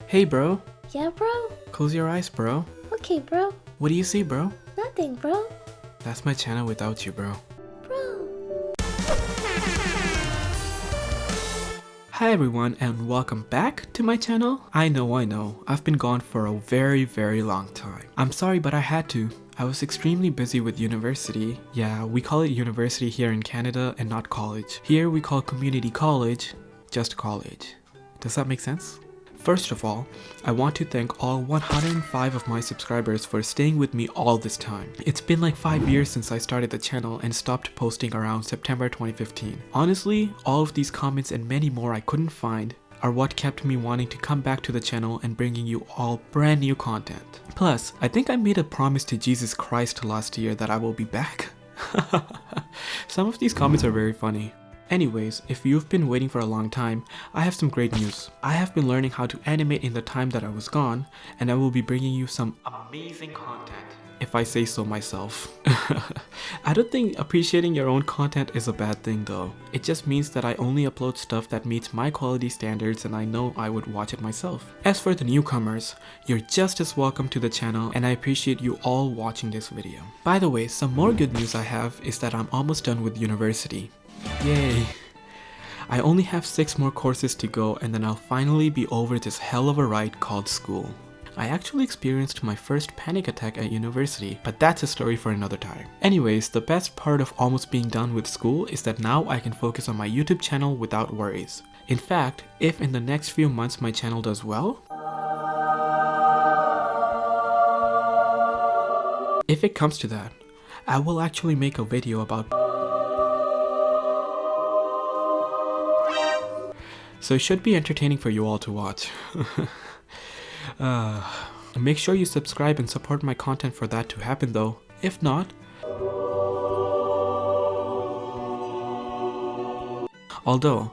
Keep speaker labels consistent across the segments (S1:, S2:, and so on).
S1: Hey bro,
S2: Yeah, bro?
S1: close your eyes bro.
S2: Okay, bro.
S1: What do you see bro?
S2: Nothing, bro.
S1: That's my channel without you bro.
S2: Bro.
S1: Hi everyone and welcome back to my channel. I know, I've been gone for a very long time. I'm sorry but I had to. I was extremely busy with university. Yeah, we call it university here in Canada and not college. Here we call community college just college. Does that make sense? First of all, I want to thank all 105 of my subscribers for staying with me all this time. It's been like 5 years since I started the channel and stopped posting around September 2015. Honestly, all of these comments and many more I couldn't find are what kept me wanting to come back to the channel and bringing you all brand new content. Plus, I think I made a promise to Jesus Christ last year that I will be back. Some of these comments are very funny. Anyways, if you've been waiting for a long time, I have some great news. I have been learning how to animate in the time that I was gone, and I will be bringing you some amazing content, if I say so myself. I don't think appreciating your own content is a bad thing though. It just means that I only upload stuff that meets my quality standards and I know I would watch it myself. As for the newcomers, you're just as welcome to the channel and I appreciate you all watching this video. By the way, some more good news I have is that I'm almost done with university. Yay! I only have 6 more courses to go and then I'll finally be over this hell of a ride called school. I actually experienced my first panic attack at university, but that's a story for another time. Anyways, the best part of almost being done with school is that now I can focus on my YouTube channel without worries. In fact, if in the next few months my channel does well, if it comes to that, I will actually make a video about so it should be entertaining for you all to watch. Make sure you subscribe and support my content for that to happen though. If not, although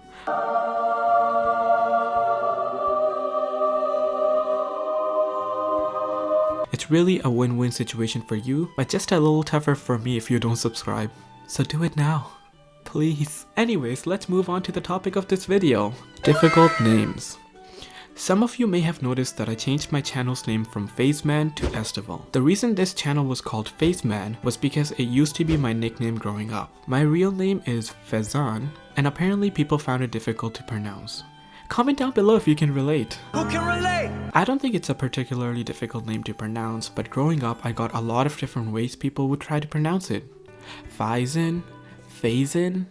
S1: it's really a win-win situation for you, but just a little tougher for me if you don't subscribe. So do it now. Please. Anyways, let's move on to the topic of this video. Difficult names. Some of you may have noticed that I changed my channel's name from Faceman to AESTIVAL. The reason this channel was called Faceman was because it used to be my nickname growing up. My real name is Phaethon, and apparently people found it difficult to pronounce. Comment down below if you can relate.
S3: Who can relate?
S1: I don't think it's a particularly difficult name to pronounce, but growing up I got a lot of different ways people would try to pronounce it. Phaethon, Faceman,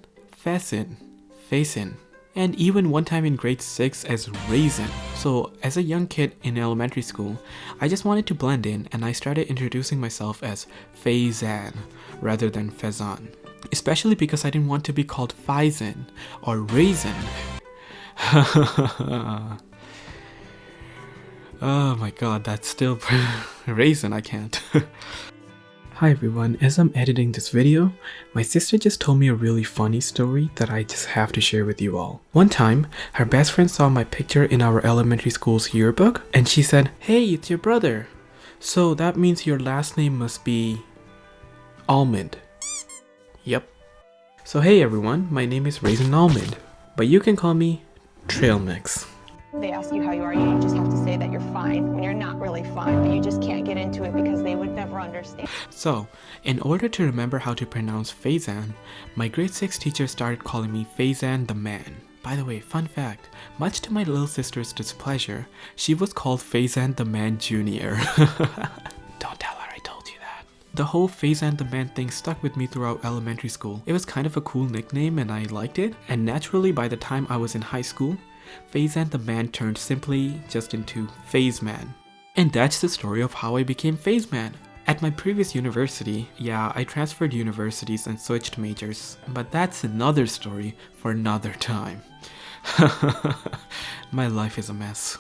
S1: Faceman, and even one time in grade 6 as Raisin. So as a young kid in elementary school, I just wanted to blend in and I started introducing myself as Faceman rather than Phaethon. Especially because I didn't want to be called Phaethon or Raisin. Oh my god, that's still Raisin, I can't. Hi everyone, as I'm editing this video, my sister just told me a really funny story that I just have to share with you all. One time, her best friend saw my picture in our elementary school's yearbook and she said, "Hey, it's your brother. So that means your last name must be Almond." Yep. So hey everyone, my name is Raisin Almond, but you can call me Trail Mix.
S4: They ask you how you are, you just have to say that you're fine when you're not really fine, but you just can't get into it because they would never understand.
S1: So, in order to remember how to pronounce Faceman, my grade 6 teacher started calling me Faceman the Man. By the way, fun fact, much to my little sister's displeasure, she was called Faceman the Man Jr. Don't tell her I told you that. The whole Faceman the Man thing stuck with me throughout elementary school. It was kind of a cool nickname and I liked it, and naturally by the time I was in high school, Faceman the Man turned simply just into Faceman. And that's the story of how I became Faceman. At my previous university, yeah, I transferred universities and switched majors, but that's another story for another time. My life is a mess.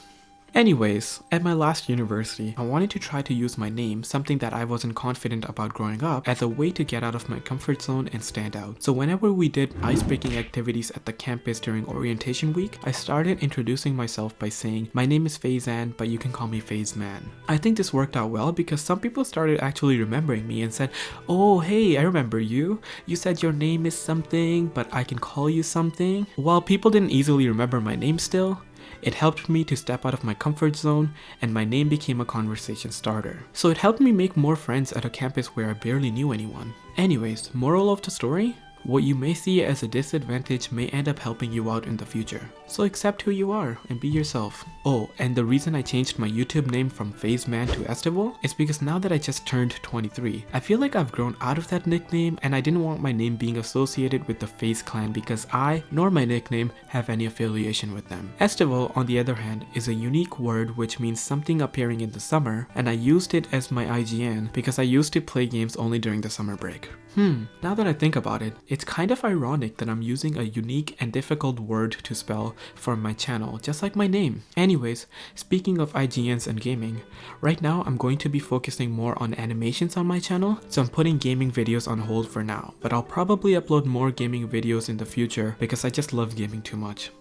S1: Anyways, at my last university, I wanted to try to use my name, something that I wasn't confident about growing up, as a way to get out of my comfort zone and stand out. So whenever we did ice-breaking activities at the campus during orientation week, I started introducing myself by saying, "My name is Faceman, but you can call me Faceman." I think this worked out well because some people started actually remembering me and said, "Oh hey, I remember you. You said your name is something, but I can call you something." While people didn't easily remember my name still, It helped me to step out of my comfort zone, and my name became a conversation starter. So it helped me make more friends at a campus where I barely knew anyone. Anyways, moral of the story? What you may see as a disadvantage may end up helping you out in the future. So accept who you are and be yourself. Oh, and the reason I changed my YouTube name from Faceman to AESTIVAL is because now that I just turned 23, I feel like I've grown out of that nickname and I didn't want my name being associated with the Face clan because I, nor my nickname, have any affiliation with them. AESTIVAL, on the other hand, is a unique word which means something appearing in the summer, and I used it as my IGN because I used to play games only during the summer break. Now that I think about it, it's kind of ironic that I'm using a unique and difficult word to spell for my channel, just like my name. Anyways, speaking of IGNs and gaming, right now I'm going to be focusing more on animations on my channel, so I'm putting gaming videos on hold for now, but I'll probably upload more gaming videos in the future because I just love gaming too much.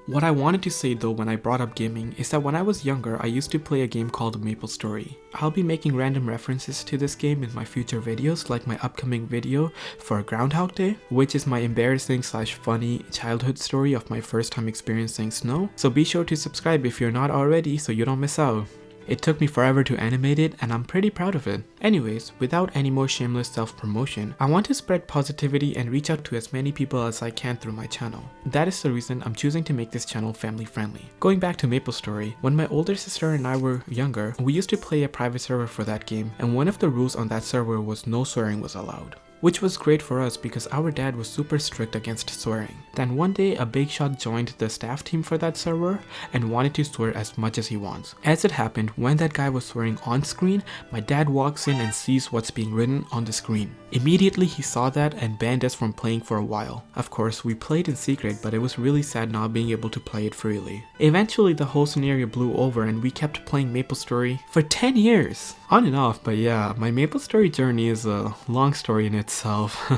S1: What I wanted to say though when I brought up gaming is that when I was younger, I used to play a game called MapleStory. I'll be making random references to this game in my future videos, like my upcoming video for Groundhog Day, which is my embarrassing/funny childhood story of my first time experiencing snow. So be sure to subscribe if you're not already so you don't miss out. It took me forever to animate it and I'm pretty proud of it. Anyways, without any more shameless self-promotion, I want to spread positivity and reach out to as many people as I can through my channel. That is the reason I'm choosing to make this channel family friendly. Going back to MapleStory, when my older sister and I were younger, we used to play a private server for that game, and one of the rules on that server was no swearing was allowed. Which was great for us because our dad was super strict against swearing. Then one day a big shot joined the staff team for that server and wanted to swear as much as he wants. As it happened, when that guy was swearing on screen, my dad walks in and sees what's being written on the screen. Immediately he saw that and banned us from playing for a while. Of course, we played in secret, but it was really sad not being able to play it freely. Eventually the whole scenario blew over and we kept playing MapleStory for 10 years! On and off, but yeah, my MapleStory journey is a long story in itself.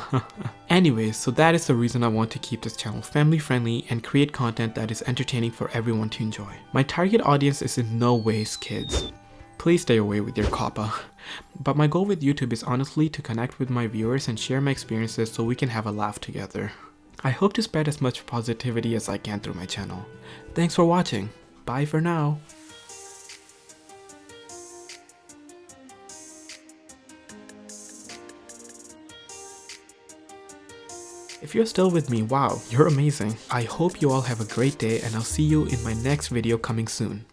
S1: Anyways, so that is the reason I want to keep this channel family friendly and create content that is entertaining for everyone to enjoy. My target audience is in no ways kids. Please stay away with your coppa. But my goal with YouTube is honestly to connect with my viewers and share my experiences so we can have a laugh together. I hope to spread as much positivity as I can through my channel. Thanks for watching. Bye for now. If you're still with me, wow, you're amazing. I hope you all have a great day and I'll see you in my next video coming soon.